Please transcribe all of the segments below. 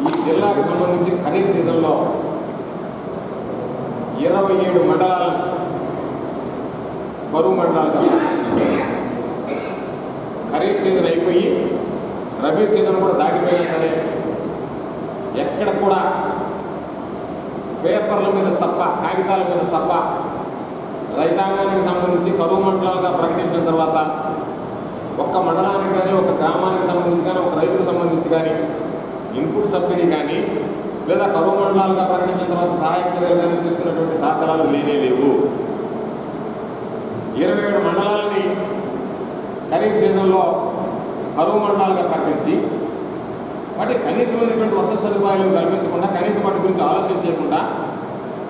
ఈ జిల్లాకు సంబంధించి ఖరీఫ్ సీజన్లో 27 మండలాలు కరువు మండలాలుగా ఖరీఫ్ సీజన్ అయిపోయి రబీ సీజన్ కూడా దాటిపోయినా సరే ఎక్కడ కూడా పేపర్ల మీద తప్ప, కాగితాల మీద తప్ప రైతాంగానికి సంబంధించి కరువు మండలాలుగా ప్రకటించిన తర్వాత ఒక్క మండలానికి కానీ, ఒక గ్రామానికి సంబంధించి కానీ, ఒక రైతుకు సంబంధించి కానీ ఇన్పుట్ సబ్సిడీ కానీ లేదా కరువు మండలాలుగా ప్రకటించిన తర్వాత సహాయక చర్యలు కానీ తీసుకున్నటువంటి దాఖలాలు లేవు. 27 మండలాలని ఖరీఫ్ సీజన్లో కరువు మండలాలుగా ప్రకటించి వాటి కనీసమైనటువంటి వసతి సదుపాయాలు కల్పించకుండా, కనీసం వాటి గురించి ఆలోచన చేయకుండా,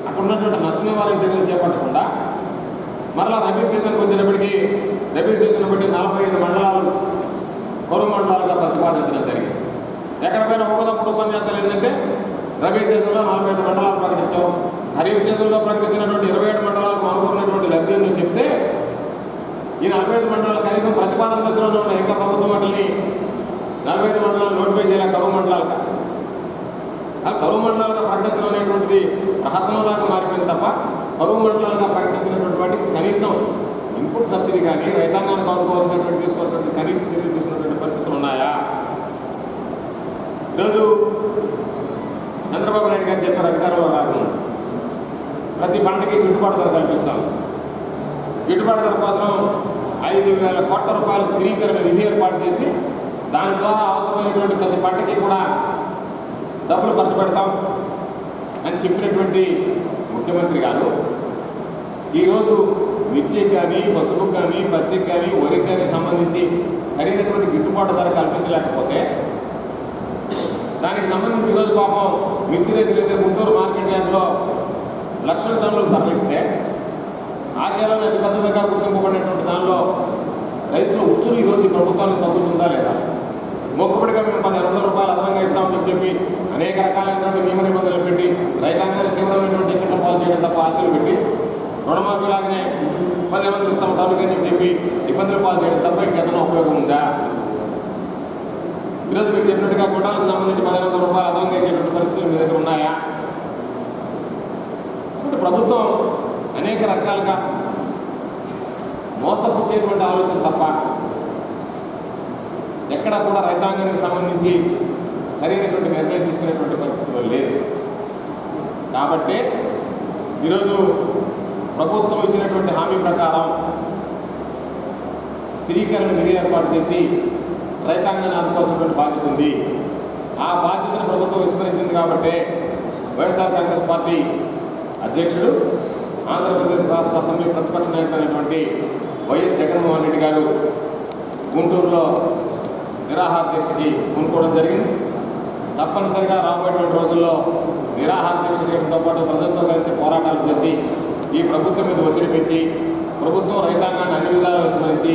అక్కడ ఉన్నటువంటి నష్ట నివారణ చర్యలు చేపట్టకుండా మరలా రబీ సీజన్కి వచ్చినప్పటికీ రబీ సీజన్ బట్టి 45 మండలాలు కరువు మండలాలుగా ప్రతిపాదించడం జరిగింది. ఎక్కడిపైన ఒకదప్పుడు ఉపన్యాసాలు ఏంటంటే రబీ సీజన్లో 45 మండలాలు ప్రకటించాం, ఖరీఫ్ సీజన్లో ప్రకటించినటువంటి 27 మండలాలకు అనుకున్నటువంటి లబ్ధి ఉందని చెప్తే ఈ 45 మండలాలు కనీసం ప్రతిపాదన దశలోనే ఉన్నాయి. ఇంకా ప్రభుత్వం వాటిని 45 మండలాలు నోటిఫై చేయాలి కరువు మండలాలుగా. అది కరువు మండలాలుగా ప్రకటించడం అనేటువంటిది ప్రహసనంలాగా మారిపోయింది తప్ప కరువు మండలాలుగా ప్రకటించినటువంటి వాటికి కనీసం ఇన్పుట్ సబ్సిడీ కానీ, రైతాంగానికి ఆదుకోవాల్సినటువంటి తీసుకోవాల్సినటువంటి కనీస చర్యలు తీసుకున్నటువంటి పరిస్థితులు ఉన్నాయా? ఈరోజు చంద్రబాబు నాయుడు గారు చెప్పారు అధికారంలో రాకుండా ప్రతి పంటకి గిట్టుబాటు ధర కల్పిస్తాం. గిట్టుబాటు ధర కోసం 5,000 కోట్ల రూపాయల స్థిరీకరణ నిధి ఏర్పాటు చేసి దాని ద్వారా అవసరమైనటువంటి ప్రతి పంటకి కూడా డబ్బులు ఖర్చు పెడతాం అని చెప్పినటువంటి ముఖ్యమంత్రి గారు ఈరోజు మిర్చికి కానీ, పసుపుకి కానీ, పత్తికి కానీ, వరికి కానీ సంబంధించి సరైనటువంటి గిట్టుబాటు ధర కల్పించలేకపోతే దానికి సంబంధించి ఈరోజు పాపం మిర్చి రైతులు అయితే గుంటూరు మార్కెట్ యార్డ్లో లక్షల టన్నులు తరలిస్తే ఆశయాలను అతి పెద్దదిగా గుర్తింపబడినటువంటి దానిలో రైతుల ఉసురు ఈరోజు ఈ ప్రభుత్వానికి తగ్గుతుందా లేదా? మొక్కుబడిగా మేము 1,500 రూపాయలు అదనంగా ఇస్తామని చెప్పి అనేక రకాలైనటువంటి నియమ నిబంధనలు పెట్టి రైతాంగాన్ని తీవ్రమైనటువంటి ఇక్కట్లు పాలు చేయడం తప్ప ఆశలు పెట్టి రుణమాఫీ లాగానే 1,500 ఇస్తాం టాపిక్ చెప్పి ఇబ్బందులు పాలు చేయడం తప్ప ఇంకేదైనా ఉపయోగం ఉందా? ఈరోజు మీరు చెప్పినట్టుగా గుండాలకు సంబంధించి 1,500 రూపాయలు అదనంగా ఇచ్చేటువంటి పరిస్థితులు మీ దగ్గర ఉన్నాయా? కాబట్టి ప్రభుత్వం అనేక రకాలుగా మోసపుచ్చేటువంటి ఆలోచన తప్ప ఎక్కడా కూడా రైతాంగానికి సంబంధించి సరైనటువంటి నిర్ణయం తీసుకునేటువంటి పరిస్థితులు లేదు. కాబట్టి ఈరోజు ప్రభుత్వం ఇచ్చినటువంటి హామీ ప్రకారం స్థిరీకరణ నిధి ఏర్పాటు చేసి రైతాంగాన్ని ఆదుకోవాల్సినటువంటి బాధ్యత ఉంది. ఆ బాధ్యతను ప్రభుత్వం విస్మరించింది కాబట్టి వైఎస్ఆర్ కాంగ్రెస్ పార్టీ అధ్యక్షుడు, ఆంధ్రప్రదేశ్ రాష్ట్ర అసెంబ్లీ ప్రతిపక్ష నాయకుడైనటువంటి వైఎస్ జగన్మోహన్ రెడ్డి గారు గుంటూరులో నిరాహార దీక్షకి పూనుకోవడం జరిగింది. తప్పనిసరిగా రాబోయేటువంటి రోజుల్లో నిరాహార దీక్ష చేయడంతో పాటు ప్రజలతో కలిసి పోరాటాలు చేసి ఈ ప్రభుత్వం మీద ఒత్తిడి పెంచి ప్రభుత్వం రైతాంగాన్ని అన్ని విధాలు విస్మరించి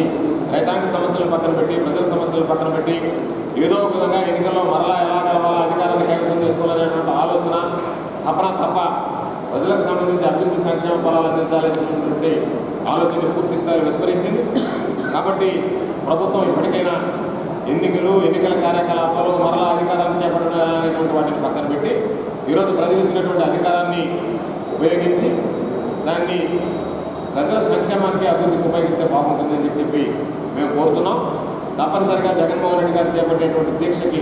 రైతాంగ సమస్యలను పక్కన పెట్టి, ప్రజల సమస్యలను పక్కన పెట్టి ఏదో ఒక విధంగా ఎన్నికల్లో మరలా ఎలా గెలవాలా, అధికారాన్ని కైవసం చేసుకోవాలనేటువంటి ఆలోచన తపన తప్ప ప్రజలకు సంబంధించి అభివృద్ధి సంక్షేమ ఫలాలు అందించాల్సినటువంటి ఆలోచన పూర్తి స్థాయిలో విస్మరించింది. కాబట్టి ప్రభుత్వం ఇప్పటికైనా ఎన్నికల కార్యకలాపాలు మరలా అధికారాన్ని చేపట్టడం అనేటువంటి వాటిని పక్కన పెట్టి ఈరోజు ప్రజలు ఇచ్చినటువంటి అధికారాన్ని ఉపయోగించి దాన్ని ప్రజల సంక్షేమానికి, అభివృద్ధికి ఉపయోగిస్తే బాగుంటుందని చెప్పి మేము కోరుతున్నాం. తప్పనిసరిగా జగన్మోహన్ రెడ్డి గారు చేపట్టేటువంటి దీక్షకి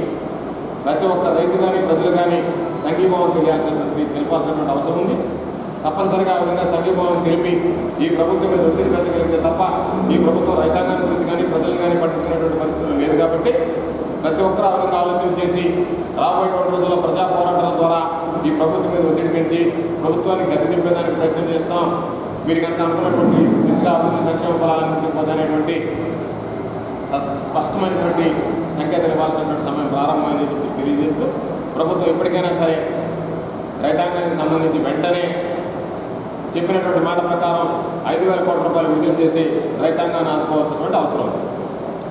ప్రతి ఒక్క రైతు కానీ, ప్రజలు కానీ సంఘీభావం తెలపాల్సినటువంటి అవసరం ఉంది. తప్పనిసరిగా ఆ విధంగా సంఘీభావం తెలిపి ఈ ప్రభుత్వం మీద ఒత్తిడి పెంచగలిగితే తప్ప ఈ ప్రభుత్వం రైతాంగాన్ని గురించి కానీ, ప్రజలు కానీ పట్టించుకునేటువంటి పరిస్థితులు లేదు. కాబట్టి ప్రతి ఒక్కరు ఆ విధంగా ఆలోచన చేసి రాబోయేటువంటి రోజుల్లో ప్రజా పోరాటాల ద్వారా ఈ ప్రభుత్వం మీద ఒత్తిడి పెంచి ప్రభుత్వాన్ని గద్దె దింపేదానికి ప్రయత్నం చేస్తాం. మీరు కనుక అనుకున్నటువంటి దిశగా అభివృద్ధి సంక్షేమ ఫలాలను గుర్తింపదనేటువంటి స్పష్టమైనటువంటి సంకేతాలు ఇవ్వాల్సినటువంటి సమయం ప్రారంభమైందని చెప్పి తెలియజేస్తూ ప్రభుత్వం ఎప్పటికైనా సరే రైతాంగానికి సంబంధించి వెంటనే చెప్పినటువంటి మాట ప్రకారం 5,000 కోట్ల రూపాయలు విడుదల చేసి రైతాంగాన్ని ఆదుకోవాల్సినటువంటి అవసరం ఉంది.